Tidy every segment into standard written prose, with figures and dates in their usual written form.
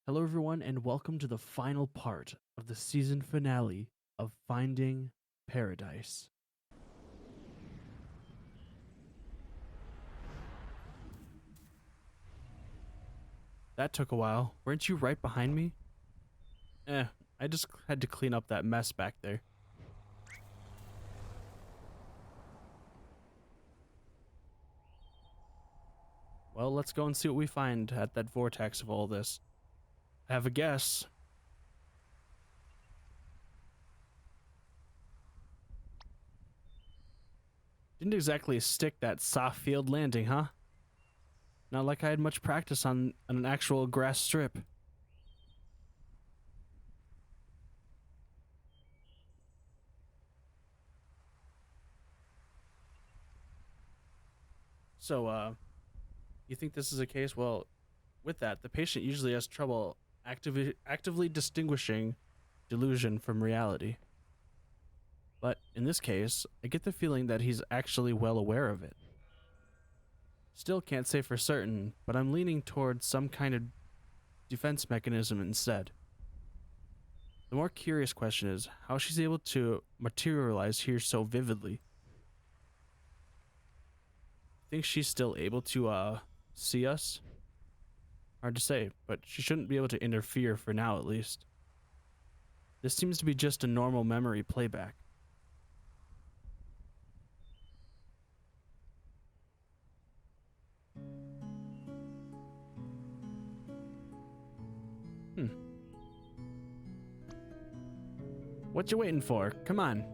Hello, everyone, and welcome to the final part of the season finale of Finding Paradise. That took a while. Weren't you right behind me? I just had to clean up that mess back there. Well, let's go and see what we find at that vortex of all this. I have a guess. Didn't exactly stick that soft field landing, huh? Not like I had much practice on an actual grass strip. So, you think this is a case? Well, with that, the patient usually has trouble actively distinguishing delusion from reality. But in this case, I get the feeling that he's actually well aware of it. Still can't say for certain, but I'm leaning towards some kind of defense mechanism instead. The more curious question is how she's able to materialize here so vividly. Think she's still able to see us? Hard to say, but she shouldn't be able to interfere for now at least. This seems to be just a normal memory playback. What you waiting for? Come on.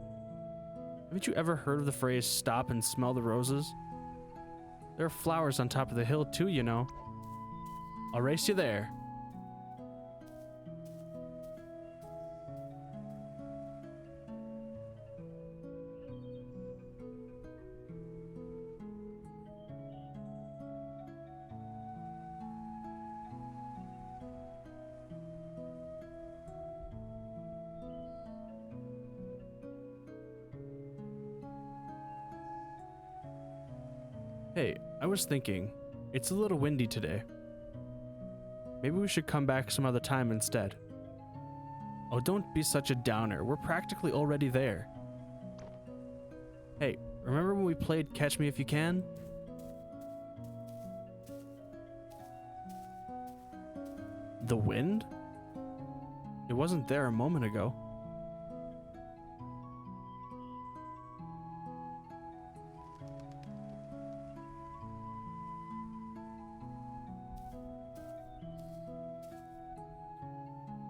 Haven't you ever heard of the phrase stop and smell the roses? There are flowers on top of the hill too, you know. I'll race you there. Hey, I was thinking, it's a little windy today. Maybe we should come back some other time instead. Oh, don't be such a downer. We're practically already there. Hey, remember when we played Catch Me If You Can? The wind? It wasn't there a moment ago.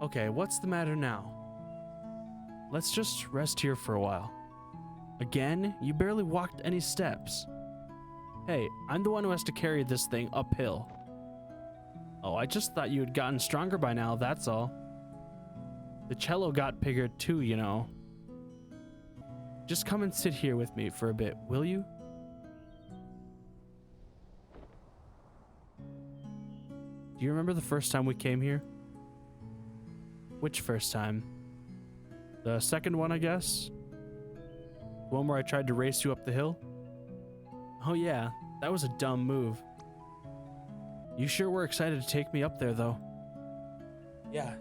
Okay, what's the matter now? Let's just rest here for a while. Again, you barely walked any steps. Hey, I'm the one who has to carry this thing uphill. Oh, I just thought you had gotten stronger by now, that's all. The cello got bigger too, you know. Just come and sit here with me for a bit, will you? Do you remember the first time we came here? Which first time? The second one, I guess? The one where I tried to race you up the hill? Oh yeah, that was a dumb move. You sure were excited to take me up there, though. Yeah.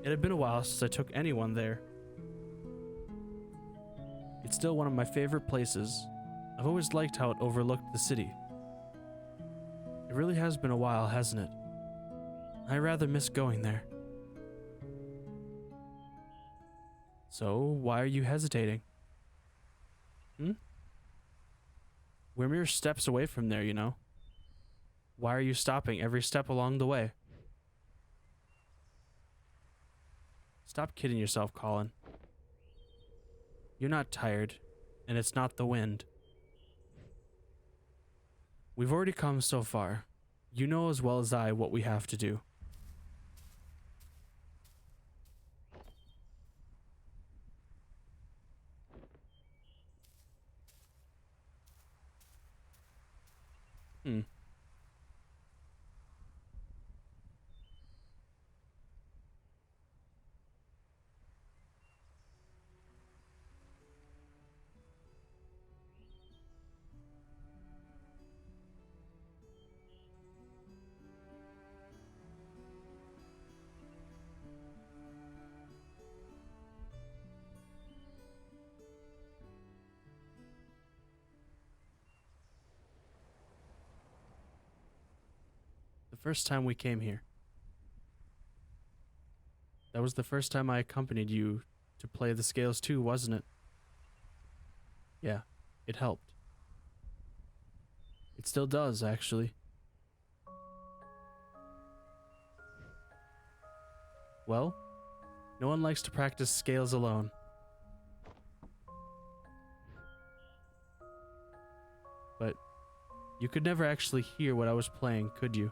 It had been a while since I took anyone there. It's still one of my favorite places. I've always liked how it overlooked the city. It really has been a while, hasn't it? I rather miss going there. So, why are you hesitating? We're mere steps away from there, you know. Why are you stopping every step along the way? Stop kidding yourself, Colin. You're not tired, and it's not the wind. We've already come so far. You know as well as I what we have to do. Hmm. The first time we came here. That was the first time I accompanied you to play the scales too, wasn't it? Yeah, it helped. It still does, actually. Well, no one likes to practice scales alone. But you could never actually hear what I was playing, could you?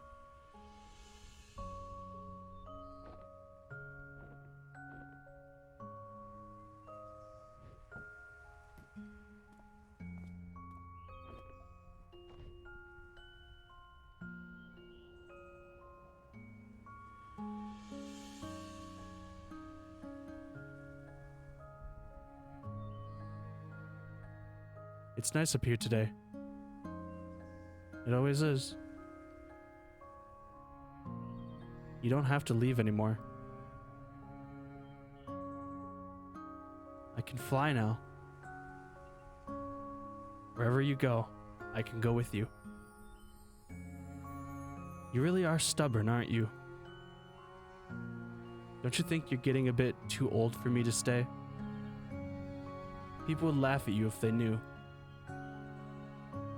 It's nice up here today. It always is. You don't have to leave anymore. I can fly now. Wherever you go, I can go with you. You really are stubborn, aren't you? Don't you think you're getting a bit too old for me to stay? People would laugh at you if they knew.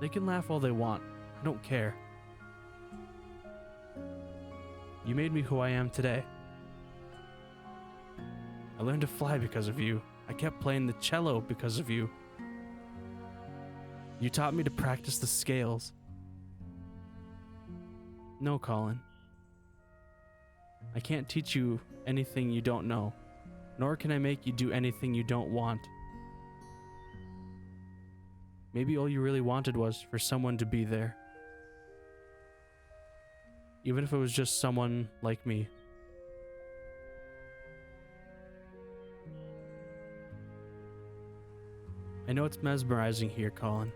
They can laugh all they want. I don't care. You made me who I am today. I learned to fly because of you. I kept playing the cello because of you. You taught me to practice the scales. No, Colin. I can't teach you anything you don't know, nor can I make you do anything you don't want. Maybe all you really wanted was for someone to be there. Even if it was just someone like me. I know it's mesmerizing here, Colin.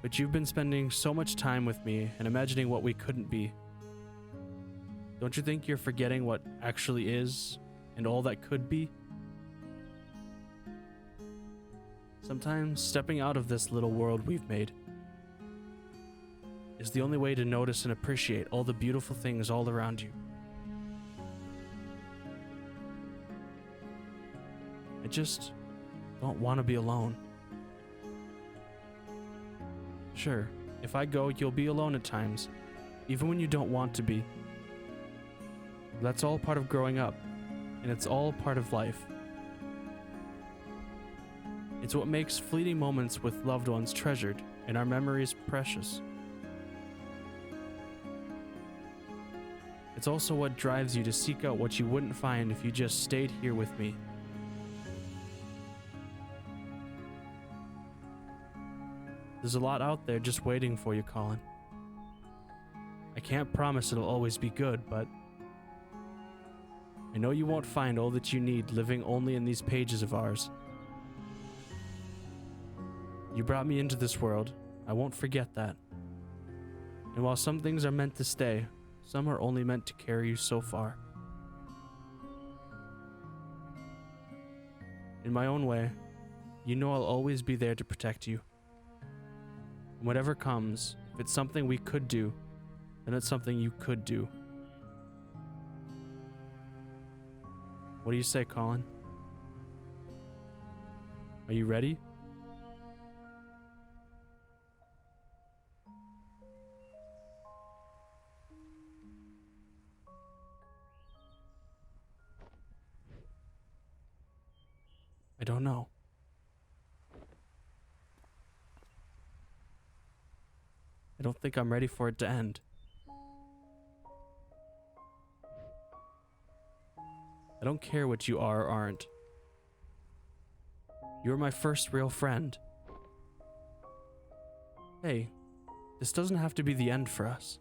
But you've been spending so much time with me and imagining what we couldn't be. Don't you think you're forgetting what actually is and all that could be? Sometimes stepping out of this little world we've made is the only way to notice and appreciate all the beautiful things all around you. I just don't want to be alone. Sure, if I go, you'll be alone at times, even when you don't want to be. That's all part of growing up, and it's all part of life. It's what makes fleeting moments with loved ones treasured and our memories precious. It's also what drives you to seek out what you wouldn't find if you just stayed here with me. There's a lot out there just waiting for you, Colin. I can't promise it'll always be good, but I know you won't find all that you need living only in these pages of ours. You brought me into this world. I won't forget that. And while some things are meant to stay, some are only meant to carry you so far. In my own way, you know I'll always be there to protect you. And whatever comes, if it's something we could do, then it's something you could do. What do you say, Colin? Are you ready? I don't know. I don't think I'm ready for it to end. I don't care what you are or aren't. You're my first real friend. Hey, this doesn't have to be the end for us.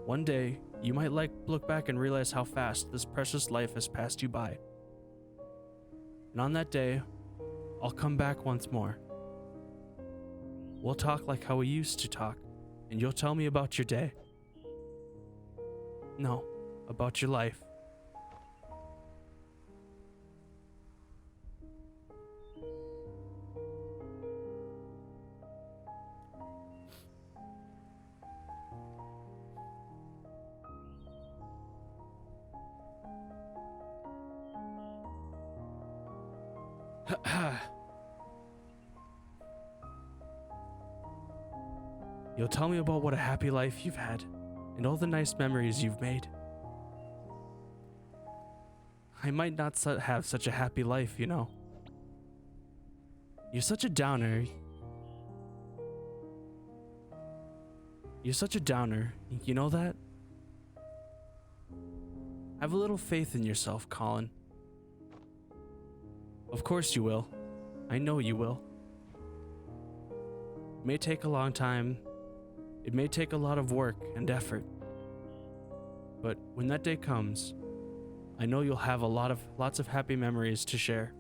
One day, you might look back and realize how fast this precious life has passed you by. And on that day, I'll come back once more. We'll talk like how we used to talk, and you'll tell me about your day. No, about your life. You'll tell me about what a happy life you've had and all the nice memories you've made. I might not have such a happy life, you know. You're such a downer. You're such a downer, you know that? Have a little faith in yourself, Colin. Of course you will. I know you will. It may take a long time. It may take a lot of work and effort. But when that day comes, I know you'll have lots of happy memories to share.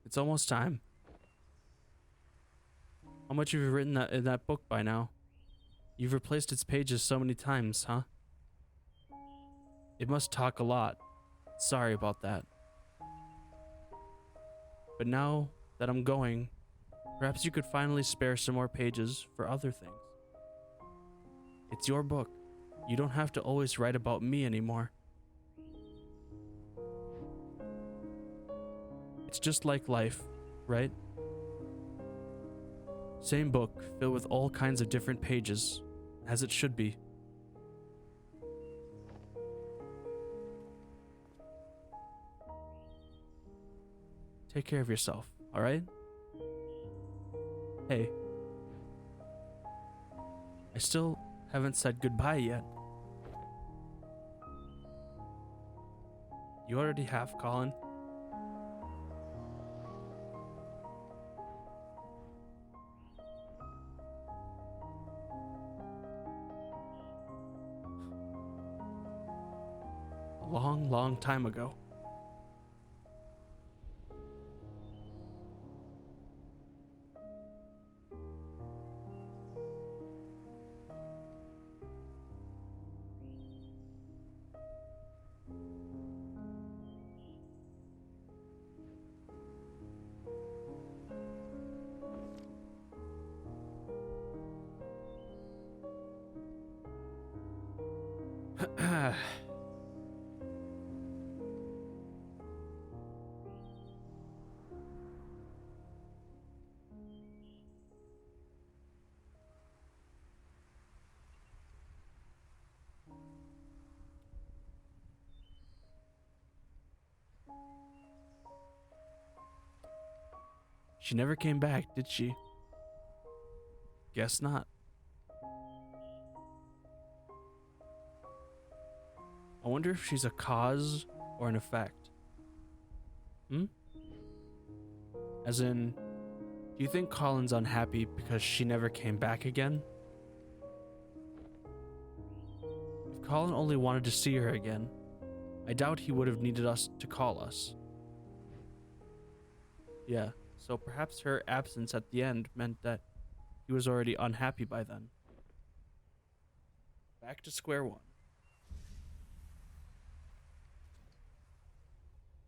It's almost time. How much have you written in that book by now? You've replaced its pages so many times, huh? It must talk a lot. Sorry about that. But now that I'm going, perhaps you could finally spare some more pages for other things. It's your book. You don't have to always write about me anymore. It's just like life, right? Same book, filled with all kinds of different pages, as it should be. Take care of yourself, alright? Hey. I still haven't said goodbye yet. You already have, Colin. A long, long time ago. She never came back, did she? Guess not. I wonder if she's a cause or an effect. As in, do you think Colin's unhappy because she never came back again? If Colin only wanted to see her again, I doubt he would have needed us to call us. Yeah, so perhaps her absence at the end meant that he was already unhappy by then. Back to square one.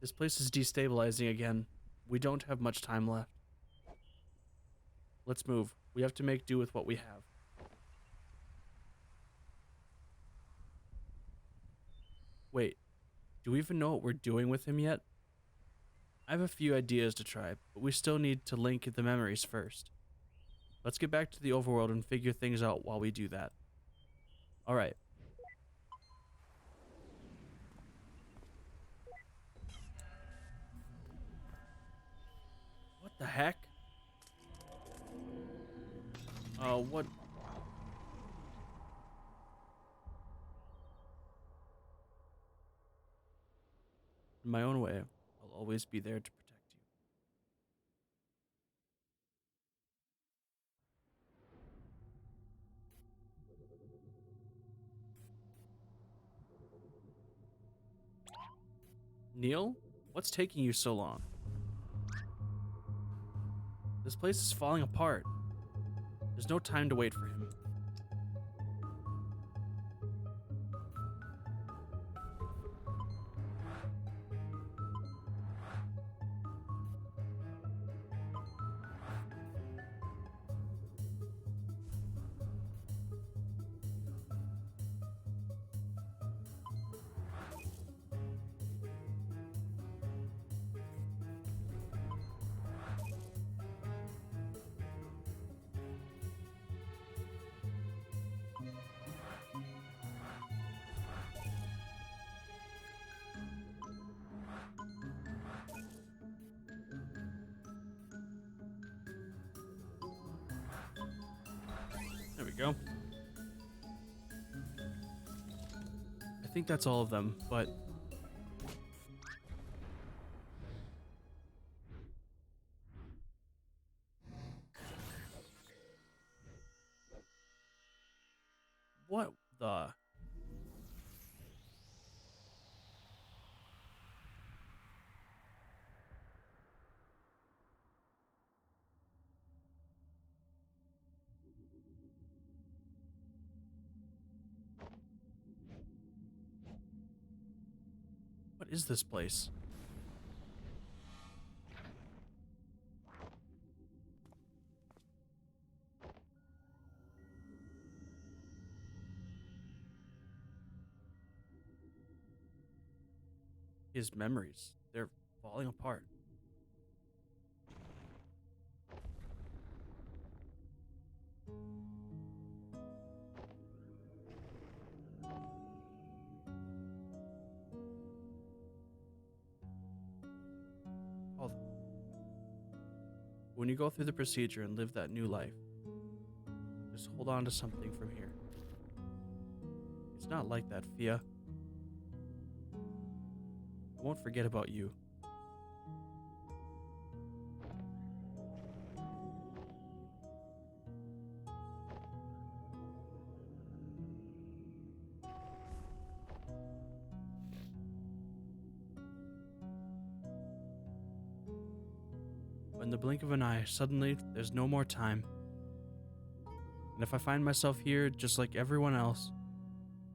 This place is destabilizing again. We don't have much time left. Let's move. We have to make do with what we have. Wait, do we even know what we're doing with him yet? I have a few ideas to try, but we still need to link the memories first. Let's get back to the overworld and figure things out while we do that. Alright. What the heck? What? In my own way, I'll always be there to protect you. Neil? What's taking you so long? This place is falling apart. There's no time to wait for him. go. I think that's all of them, but what the? What is this place? His memories, they're falling apart. All the- When you go through the procedure and live that new life, just hold on to something from here. It's not like that, Fia. I won't forget about you. In the blink of an eye, suddenly there's no more time. And if I find myself here just like everyone else,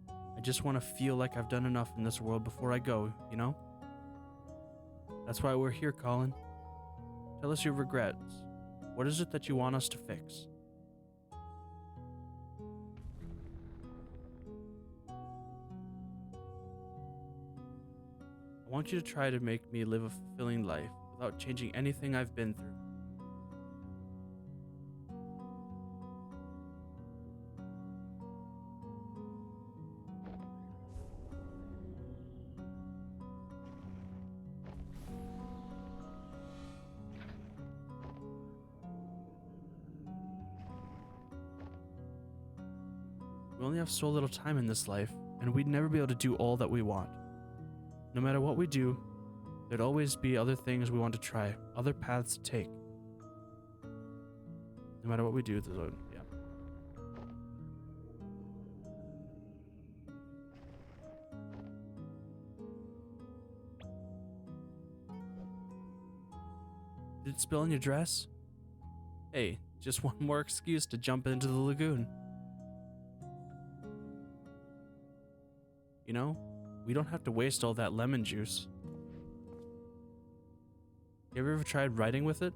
I just want to feel like I've done enough in this world before I go, you know? That's why we're here, Colin. Tell us your regrets. What is it that you want us to fix? I want you to try to make me live a fulfilling life without changing anything I've been through. We only have so little time in this life, and we'd never be able to do all that we want. No matter what we do, there'd always be other things we want to try, other paths to take. No matter what we do, yeah. Did it spill on your dress? Hey, just one more excuse to jump into the lagoon. You know, we don't have to waste all that lemon juice. You ever tried writing with it?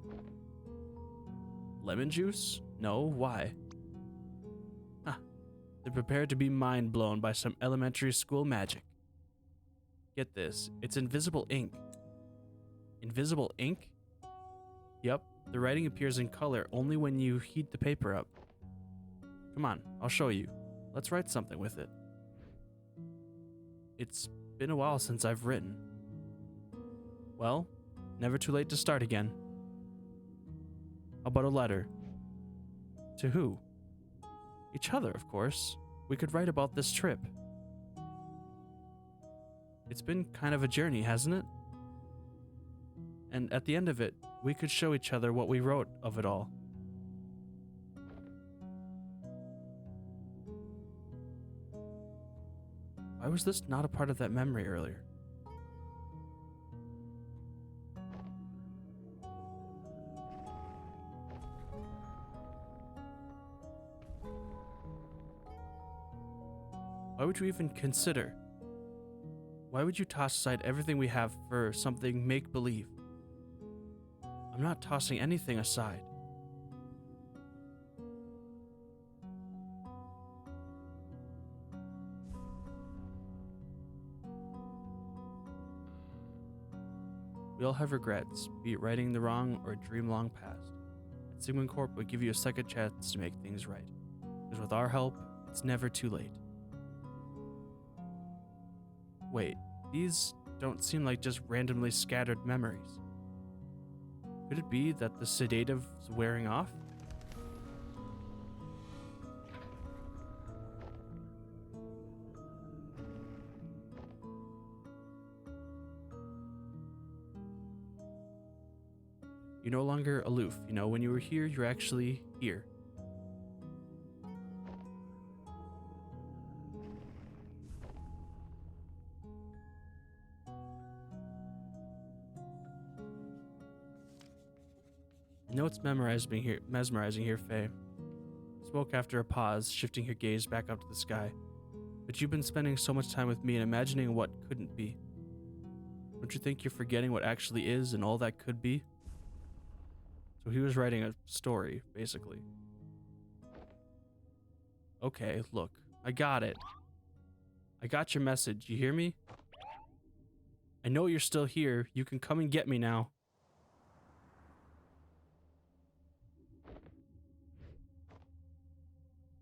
Lemon juice? No, why? Ah, they're prepared to be mind blown by some elementary school magic. Get this, it's invisible ink. Invisible ink? Yep, the writing appears in color only when you heat the paper up. Come on, I'll show you. Let's write something with it. It's been a while since I've written. Well, never too late to start again. How about a letter? To who? Each other, of course. We could write about this trip. It's been kind of a journey, hasn't it? And at the end of it, we could show each other what we wrote of it all. Why was this not a part of that memory earlier? Why would you even consider? Why would you toss aside everything we have for something make-believe? I'm not tossing anything aside. We all have regrets, be it righting the wrong or a dream long past. At Sigmund Corp, we give you a second chance to make things right. Because with our help, it's never too late. Wait, these don't seem like just randomly scattered memories. Could it be that the sedative is wearing off? You're no longer aloof. You know, when you were here, you're actually here. I know it's mesmerizing here, Faye. Spoke after a pause, shifting her gaze back up to the sky. But you've been spending so much time with me and imagining what couldn't be. Don't you think you're forgetting what actually is and all that could be? So he was writing a story, basically. Okay, look, I got it. I got your message, you hear me? I know you're still here, you can come and get me now.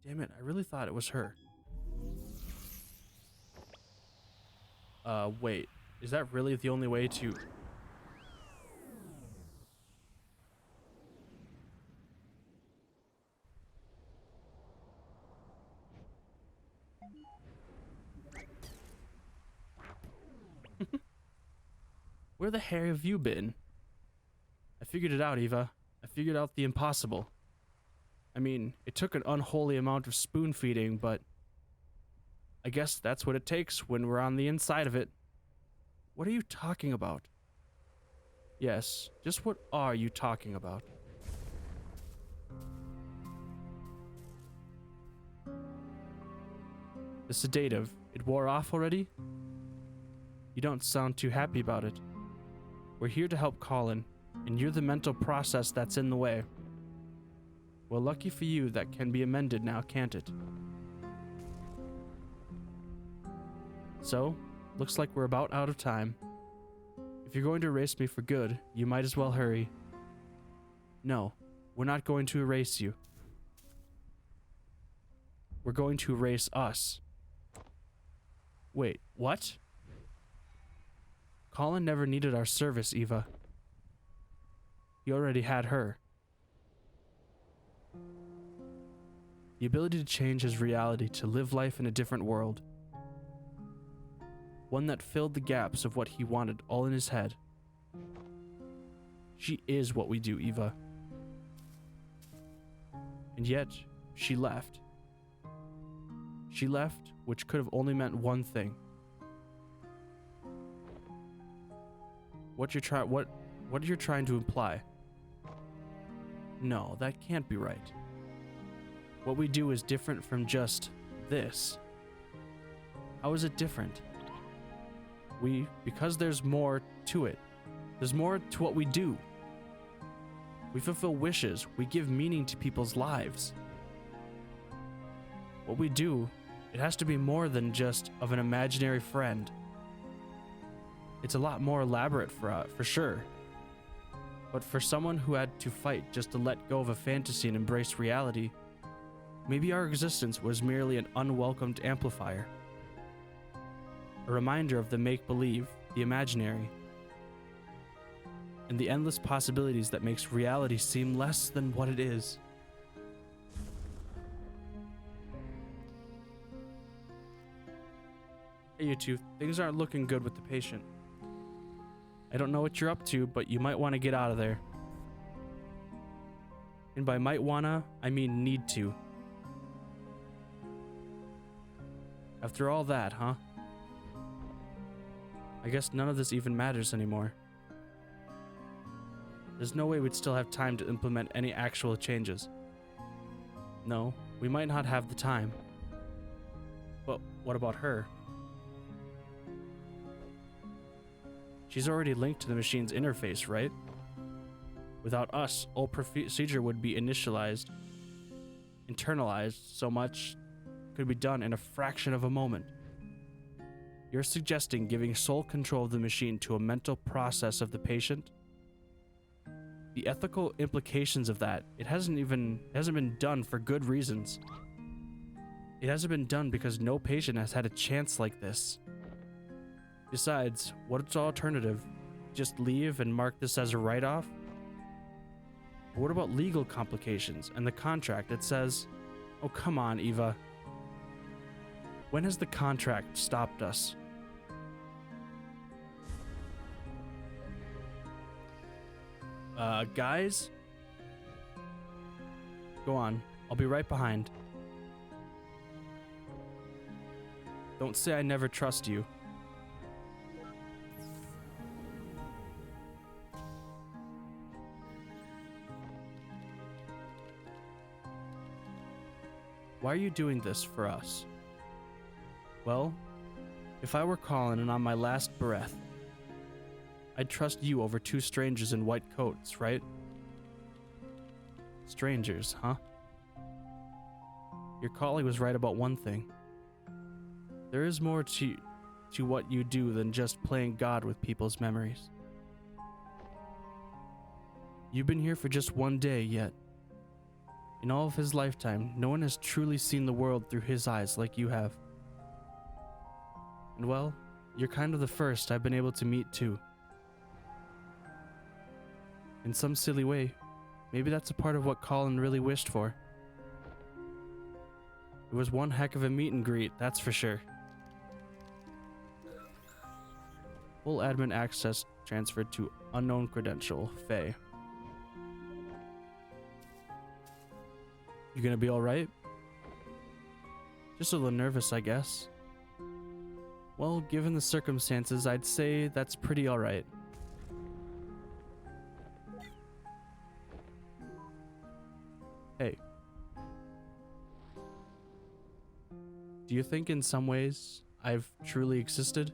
Damn it, I really thought it was her. Wait, is that really the only way to... Where the hell have you been? I figured it out, Eva. I figured out the impossible. I mean, it took an unholy amount of spoon feeding, but I guess that's what it takes when we're on the inside of it. What are you talking about? Yes, just what are you talking about? The sedative, it wore off already? You don't sound too happy about it. We're here to help Colin, and you're the mental process that's in the way. Well, lucky for you, that can be amended now, can't it? So, looks like we're about out of time. If you're going to erase me for good, you might as well hurry. No, we're not going to erase you. We're going to erase us. Wait, what? Colin never needed our service, Eva. He already had her. The ability to change his reality, to live life in a different world. One that filled the gaps of what he wanted all in his head. She is what we do, Eva. And yet, she left. She left, which could have only meant one thing. What you're trying to imply? No, that can't be right. What we do is different from just this. How is it different? Because there's more to it. There's more to what we do. We fulfill wishes. We give meaning to people's lives. What we do, it has to be more than just of an imaginary friend. It's a lot more elaborate for sure. But for someone who had to fight just to let go of a fantasy and embrace reality, maybe our existence was merely an unwelcomed amplifier. A reminder of the make-believe, the imaginary, and the endless possibilities that makes reality seem less than what it is. Hey you two, things aren't looking good with the patient. I don't know what you're up to, but you might want to get out of there. And by might wanna, I mean need to. After all that, huh? I guess none of this even matters anymore. There's no way we'd still have time to implement any actual changes. No, we might not have the time. But what about her? She's already linked to the machine's interface, right? Without us, all procedure would be internalized, so much could be done in a fraction of a moment. You're suggesting giving sole control of the machine to a mental process of the patient? The ethical implications of that, it hasn't been done for good reasons. It hasn't been done because no patient has had a chance like this. Besides, what's the alternative? Just leave and mark this as a write-off? What about legal complications and the contract that says, oh come on, Eva. When has the contract stopped us? Guys? Go on. I'll be right behind. Don't say I never trust you. Why are you doing this for us? Well, if I were Colin and on my last breath, I'd trust you over two strangers in white coats, right? Strangers, huh? Your colleague was right about one thing. There is more to what you do than just playing God with people's memories. You've been here for just one day, yet in all of his lifetime, no one has truly seen the world through his eyes like you have. And well, you're kind of the first I've been able to meet too. In some silly way, maybe that's a part of what Colin really wished for. It was one heck of a meet and greet, that's for sure. Full admin access transferred to unknown credential, Faye. You gonna be alright? Just a little nervous, I guess. Well, given the circumstances, I'd say that's pretty alright. Hey. Do you think in some ways I've truly existed?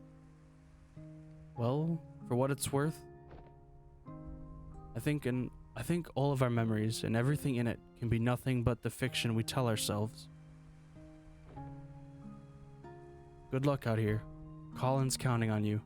Well, for what it's worth, I think all of our memories and everything in it can be nothing but the fiction we tell ourselves. Good luck out here. Colin's counting on you.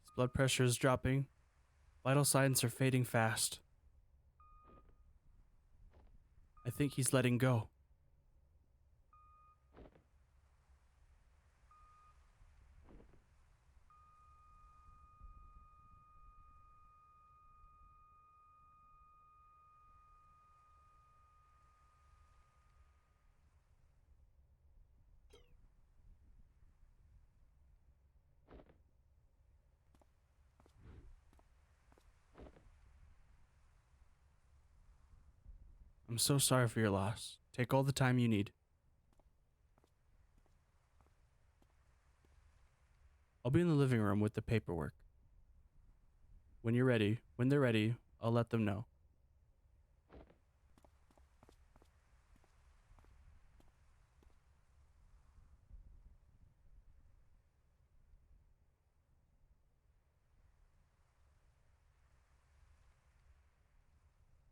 His blood pressure is dropping. Vital signs are fading fast. I think he's letting go. I'm so sorry for your loss. Take all the time you need. I'll be in the living room with the paperwork. When they're ready, I'll let them know.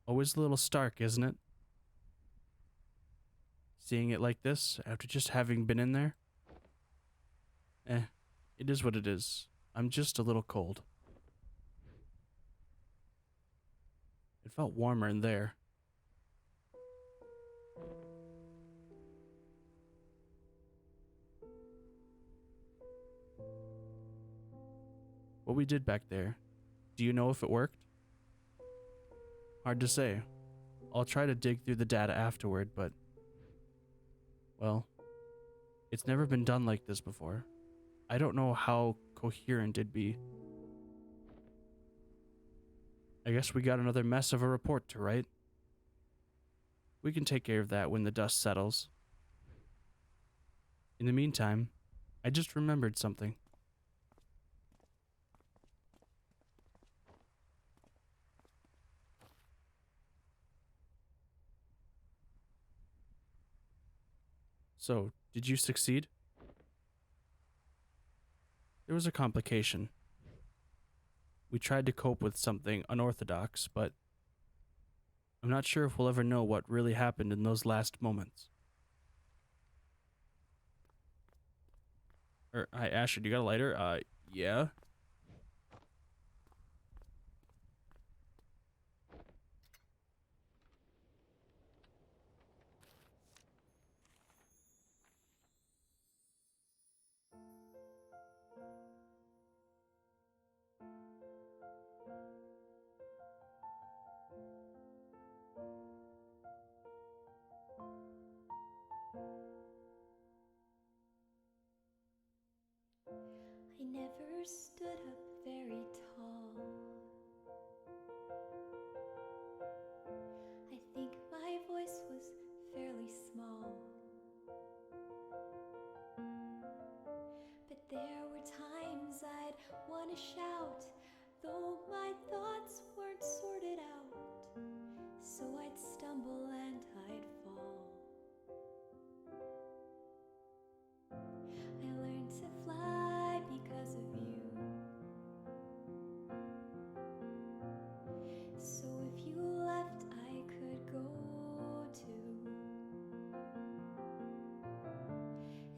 Always a little stark, isn't it? Seeing it like this after just having been in there? It is what it is. I'm just a little cold. It felt warmer in there. What we did back there, do you know if it worked? Hard to say. I'll try to dig through the data afterward, but... well, it's never been done like this before. I don't know how coherent it'd be. I guess we got another mess of a report to write. We can take care of that when the dust settles. In the meantime, I just remembered something. So, Did you succeed? There was a complication. We tried to cope with something unorthodox, but I'm not sure if we'll ever know what really happened in those last moments. Hi, Asher, you got a lighter? Yeah. I never stood up very tall. I think my voice was fairly small. But there were times I'd want to shout, though my thoughts weren't sorted out. So I'd stumble and I'd fall. I learned to fly because of you. So if you left, I could go too.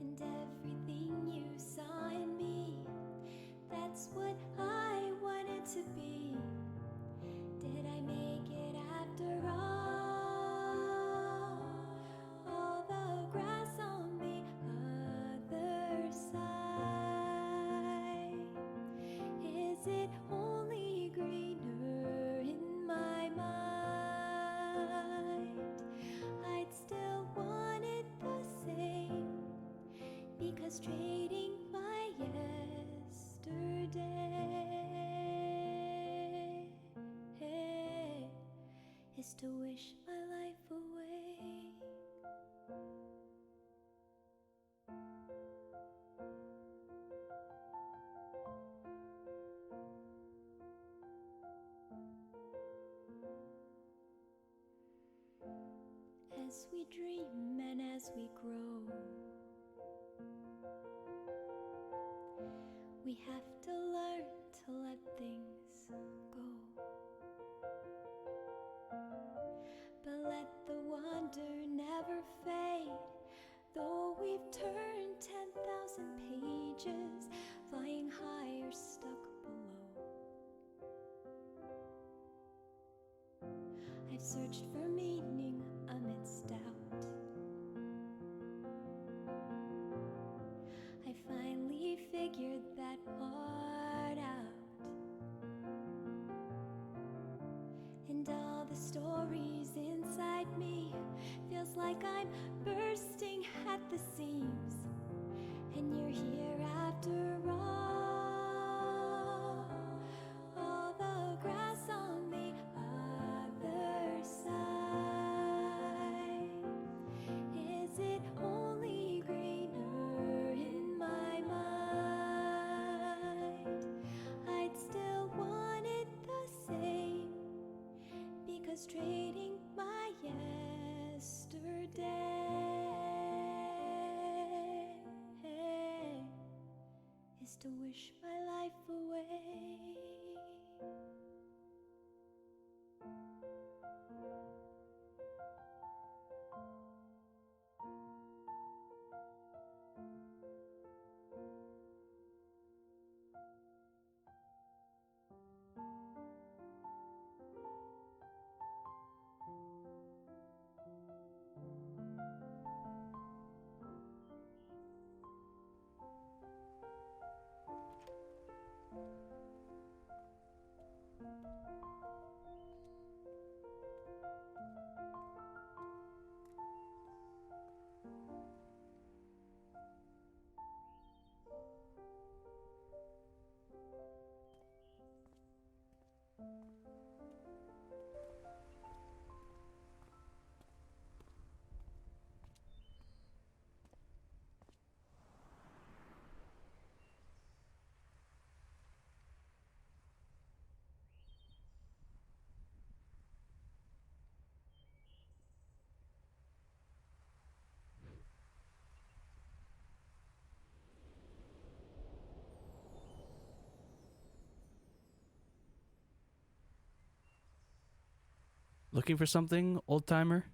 And everything you saw in me, that's what I wanted to be. Did I make it after all? All the grass on the other side, is it only greener in my mind? I'd still want it the same, because trading my yesterday is to wish my life away. As we dream and as we grow, we have to learn to let things go. But let the wonder never fade, though we've turned 10,000 pages, flying high or stuck below. I've searched for meaning amidst doubt. I finally figured that part out. And all the stories inside me, feels like I'm bursting at the seams. And you're here after all. All the grass on the other side, is it only greener in my mind? I'd still want it the same, because trading my yesterday is to wish my life away. Looking for something, old timer?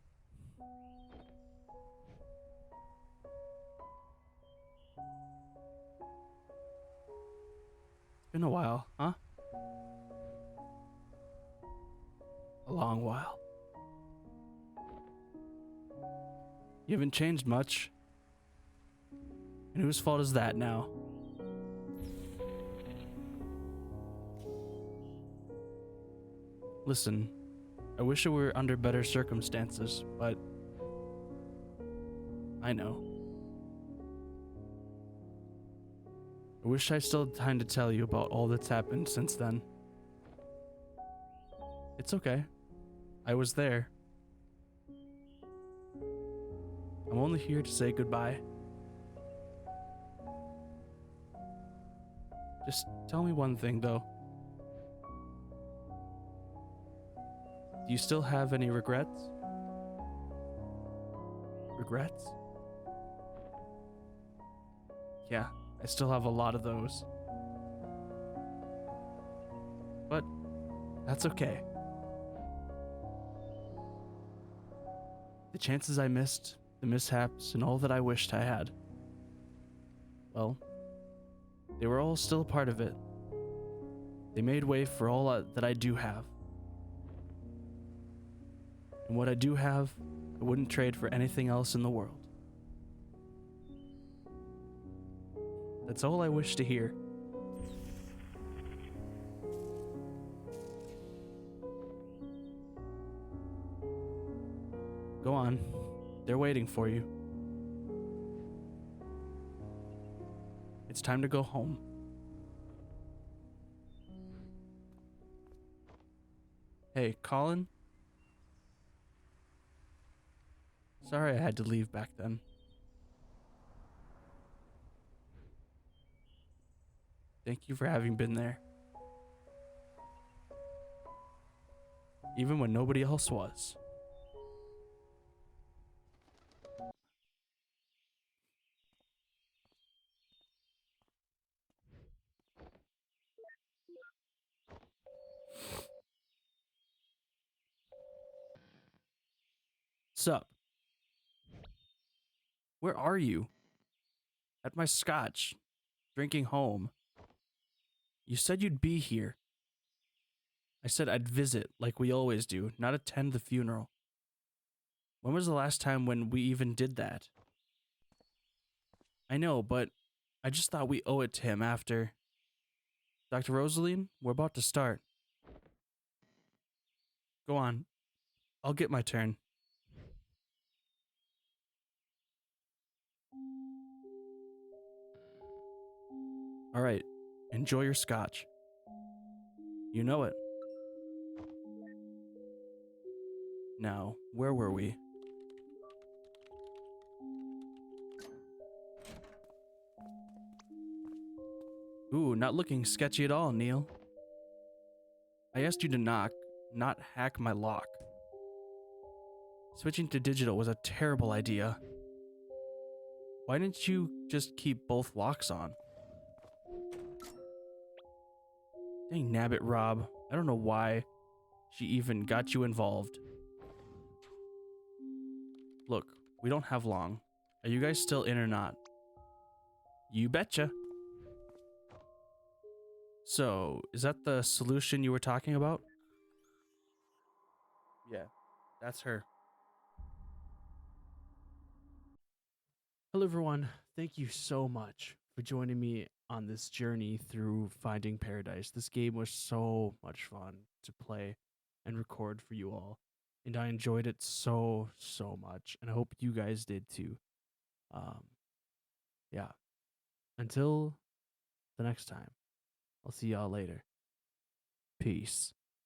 It's been a while, huh? A long while. You haven't changed much. And whose fault is that now? Listen, I wish it were under better circumstances, but I know. I wish I still had time to tell you about all that's happened since then. It's okay. I was there. I'm only here to say goodbye. Just tell me one thing, though. Do you still have any regrets? Regrets? Yeah, I still have a lot of those. But that's okay. The chances I missed, the mishaps, and all that I wished I had, well, they were all still a part of it. They made way for all that I do have. And what I do have, I wouldn't trade for anything else in the world. That's all I wish to hear. Go on. They're waiting for you. It's time to go home. Hey, Colin? Sorry I had to leave back then. Thank you for having been there. Even when nobody else was. Sup? Where are you? At my scotch. Drinking home. You said you'd be here. I said I'd visit, like we always do, not attend the funeral. When was the last time when we even did that? I know, but I just thought we owe it to him after. Dr. Rosaline, we're about to start. Go on. I'll get my turn. All right, enjoy your scotch. You know it. Now, where were we? Ooh, not looking sketchy at all, Neil. I asked you to knock, not hack my lock. Switching to digital was a terrible idea. Why didn't you just keep both locks on? Dang nabbit, Rob. I don't know why she even got you involved. Look, we don't have long. Are you guys still in or not? You betcha. So, is that the solution you were talking about? Yeah, that's her. Hello, everyone. Thank you so much for joining me on this journey through Finding Paradise. This game was so much fun to play and record for you all, and I enjoyed it so much, and I hope you guys did too. Um, yeah. Until the next time, I'll see y'all later. Peace.